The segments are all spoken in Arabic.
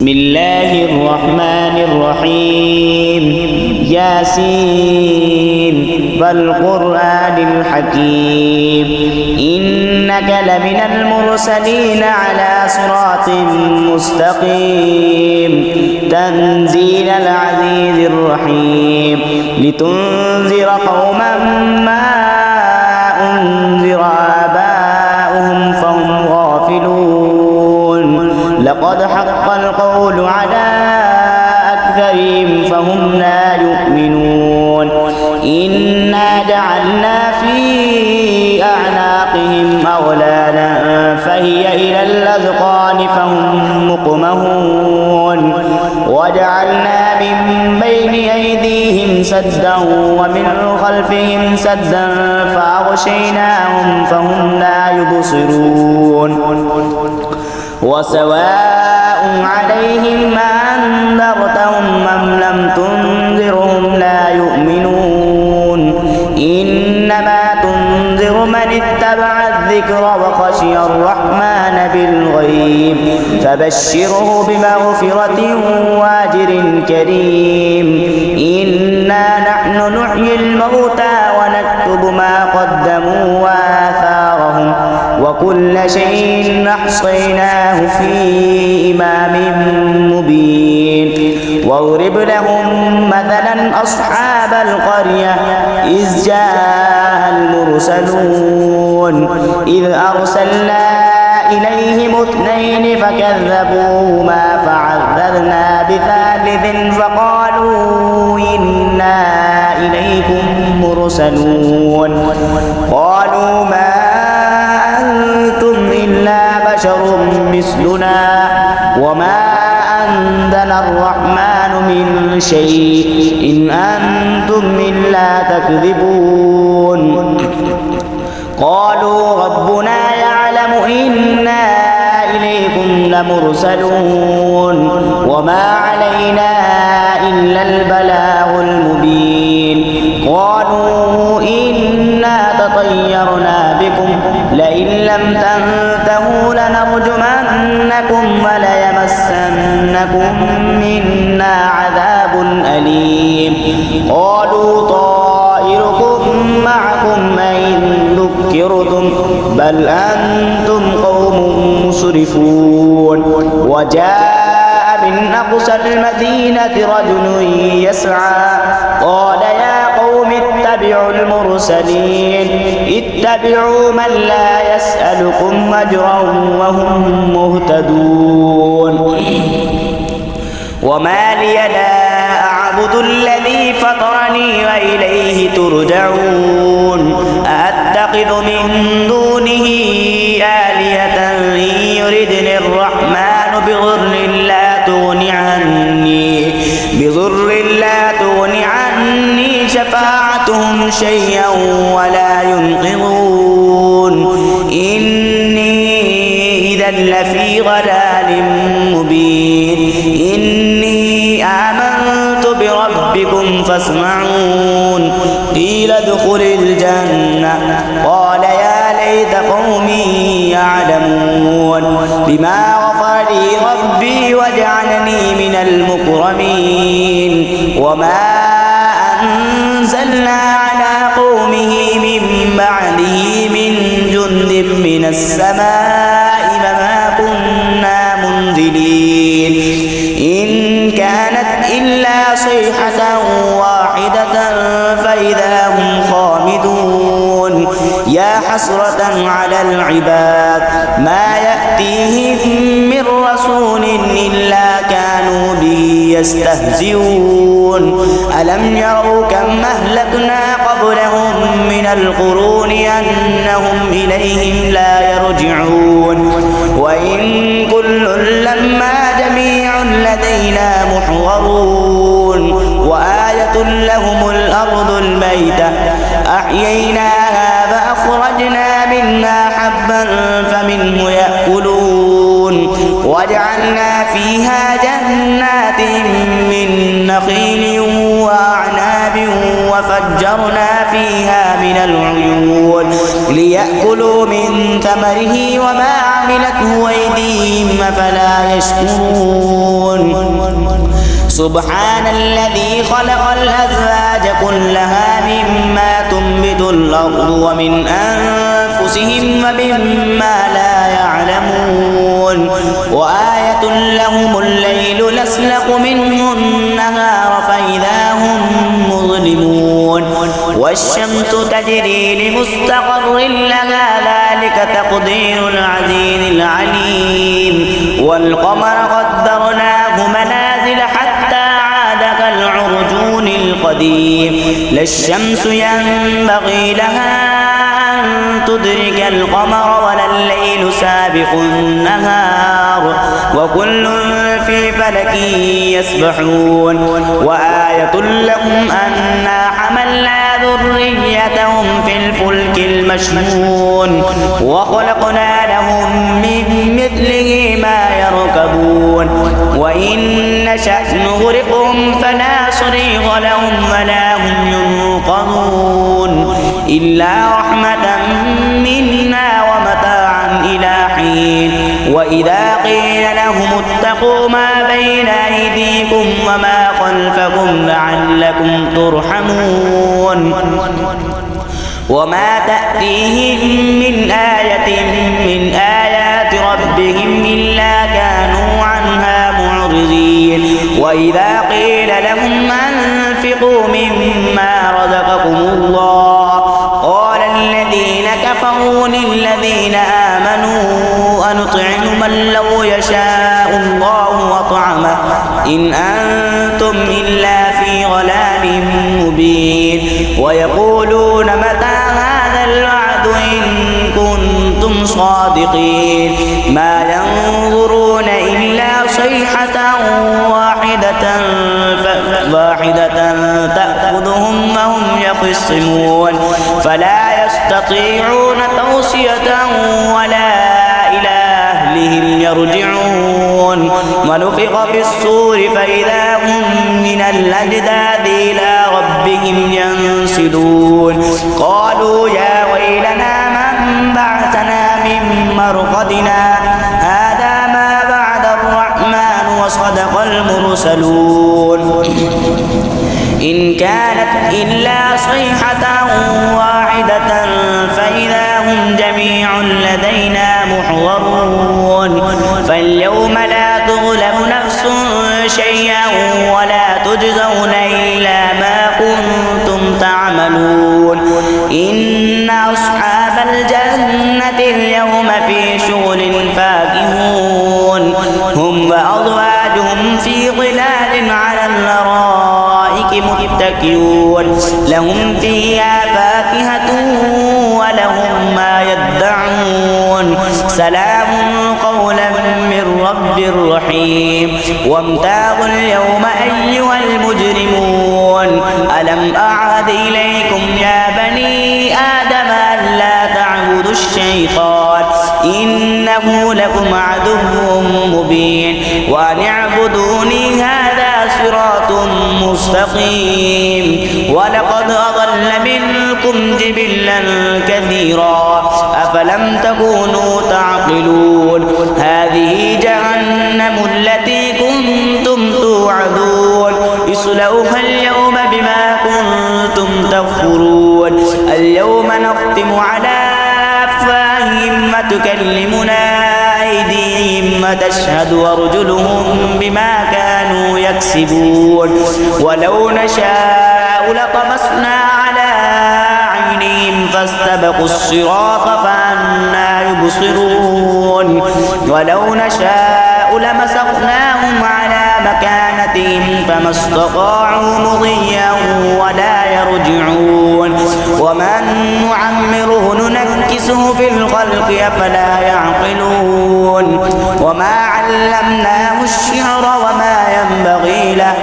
بسم الله الرحمن الرحيم ياسين والقرآن الحكيم إنك لمن المرسلين على صراط مستقيم تنزيل العزيز الرحيم لتنذر قوما ما أنذر آباؤهم فهم غافلون لقد حق القول على أكثرهم فهم لا يؤمنون إنا جعلنا في أعناقهم أغلالا فهي إلى الأذقان فهم مقمحون وجعلنا من بين أيديهم سدا ومن خلفهم سدا فأغشيناهم فهم لا يبصرون وسواء عليهم أنذرتهم أم لم تنذرهم لا يؤمنون إنما تنذر من اتبع الذكر وخشي الرحمن بالغيب فبشره بمغفرة وأجر كريم إنا نحن نحيي الموتى ونكتب ما قدموا وآثارهم وكل شيء أحصيناه في إمام مبين واضرب لهم مثلا أصحاب القرية إذ جاء المرسلون إذ أرسلنا إليهم اثنين فكذبوهما فعززنا بثالث فقالوا إنا إليكم مرسلون قالوا ما أنتم إلا بشر مثلنا وما أنزل الرحمن من شيء إن أنتم إلا تكذبون قالوا ربنا يعلم إنا إليكم لمرسلون وما علينا إلا البلاغ المبين قالوا إنا تطيرنا بكم لئن لم تنتهوا لنرجمنكم وليمسنكم منا عذاب أليم قالوا طائركم معكم أئن ذكرتم بل أنتم قوم مسرفون وجاء من أقصى المدينة رجل يسعى قال يا قوم اتبعوا المرسلين اتبعوا من لا يسألكم أجرا وهم مهتدون وما لي لا أعبد الذي فطرني وإليه ترجعون أأتخذ من دونه آلهة إن يردني الرحمن بضر لا تغن عني شفاعتهم شيئا ولا ينقذون إني إذا لفي ضلال مبين إني آمنت بربكم فاسمعون قيل ادخل الجنة قال يا ليت قومي يعلمون بما غفر لي ربي وجعلني من المكرمين وما أنزلنا على قومه من بعده من جند من السماء وما كنا منزلين إن كانت إلا صيحة واحدة فإذا هم خامدون يا حسرة على العباد ما يأتيهم من رسول إلا كانوا به يستهزئون ألم يروا كم أهلكنا قبلهم من القرون أنهم إليهم لا يرجعون وإن كل لما جميع لدينا محضرون وآية لهم الأرض الميتة أحييناها فأخرجنا منها حبا فمنه يأكلون وجعلنا فيها جنات من نخيل وأعناب وفجرنا فيها من العيون ليأكلوا من ثمره وما عملته أيديهم أفلا يشكرون سبحان الذي خلق الأزواج كلها مما تنبت الأرض ومن أنفسهم ومما لا يعلمون وآية لهم الليل نسلخ منه النهار فإذا هم مظلمون والشمس تجري لمستقر لها ذلك تقدير العزيز العليم والقمر قدرناه منازل حتى عاد كالعرجون القديم لا الشمس ينبغي لها أن تدرك القمر ولا الليل سابق النهار وكل في فلك يسبحون وآية لهم أنا حملنا ذريتهم في الفلك المشحون وخلقنا لهم من مثله ما يركبون وإن نشأ نغرقهم فلا صريخ لهم ولا هم ينقذون إلا رحمة منا ومتاعا إلى حين وإذا قيل لهم اتقوا ما بين أيديكم وما خلفكم لعلكم ترحمون وما تأتيهم من آية من آيات ربهم إلا كانوا عنها معرضين وإذا قيل لهم أنفقوا مما رزقكم الله قال الذين كفروا للذين آمنوا أنطعم من لو يشاء الله أطعمه إن أنتم إلا في ضلال مبين ويقولون متى هذا الوعد إن كنتم صادقين ما ينظرون إلا صيحة واحدة تأخذهم وهم يخصمون فلا يستطيعون توصية ولا إلى أهلهم يرجعون ونفخ في الصور فإذا هم من الأجداث إلى ربهم ينسلون قالوا يا ويلنا من بعثنا من مرقدنا هذا ما بعد الرحمن وصدق المرسلون إن كانت إلا صيحة واحدة فإذا هم جميع لدينا محضرون فاليوم لا تظلم نفس شيئا ولا تجزون إلا ما كنتم تعملون إن أصحاب الجنة اليوم في شغل فاكهون هم وأزواجهم في ظلال على الأرائك متكئون لهم فيها فاكهة ولهم ما يدعون سلام قولا من رب رحيم وامتازوا اليوم أيها المجرمون ألم أعهد إليكم يا بني آدم ألا تعبدوا الشيطان إنه لكم عدو مبين وأن اعبدوني هذا صراط مستقيم ولقد أضل منكم جبلا كثيرا أفلم تكونوا تعقلون هذه جهنم التي كنتم توعدون اصلوها اليوم بما كنتم تكفرون اليوم نختم على أفواههم وتكلمنا أيديهم وتشهد أرجلهم بما كانوا يكسبون ولو نشاء لطمسنا على عينهم فاستبقوا الصراط فأنى يبصرون ولو نشاء لمسخناهم على مكانتهم فما استطاعوا مضيا ولا يرجعون ومن نعمره ننكسه في الخلق أفلا يعقلون وما علمناه الشعر وما ينبغي له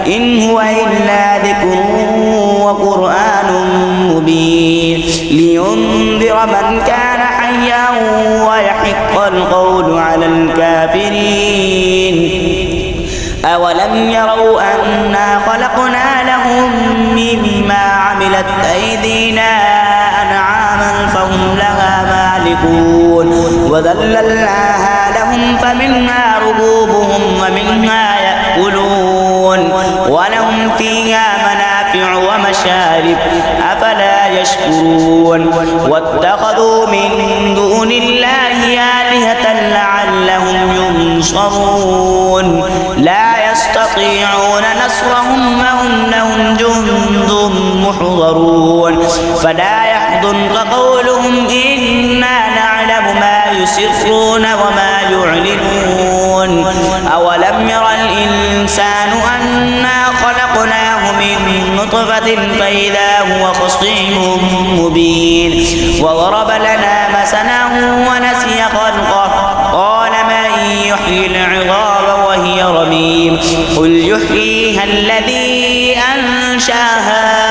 إن هو إلا ذكر وقرآن مبين لينذر من كان حيا ويحق القول على الكافرين أولم يروا أنا خلقنا لهم مما عملت أيدينا أنعاما فهم لها مالكون وذللناها لهم فمنها ركوبهم ومنها يأكلون ولهم فيها منافع ومشارب أفلا يشكرون واتخذوا من دون الله آلهة لعلهم ينصرون لا يستطيعون نصرهم وهم لهم جند محضرون فلا يحزنك قولهم إنا نعلم ما يسرون وما يعلنون أولم ير الإنسان أنا خلقناه من نطفة فإذا هو خصيم مبين وضرب لنا مثلا ونسي خلقه قال من يحيي العظام وهي رميم قل يحييها الذي أنشاها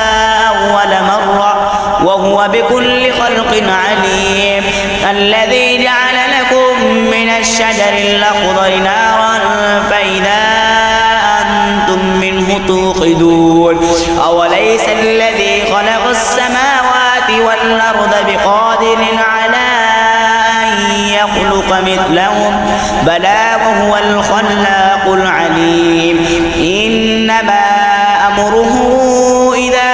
أول مرة وهو بكل خلق عليم الذي جعل لكم من الشجر الأخضر نارا فإذا أنتم منه توقدون أوليس الذي خلق السماوات والأرض بقادر على أن يخلق مثلهم بلى وهو الخلاق العليم إنما أمره إذا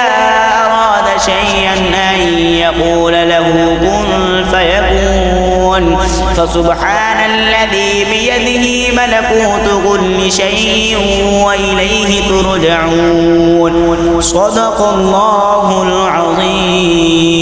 أراد شيئا أن يقول له كن فيكون فسبحان الذي بيده ملكوت كل شيء وإليه ترجعون صدق الله العظيم.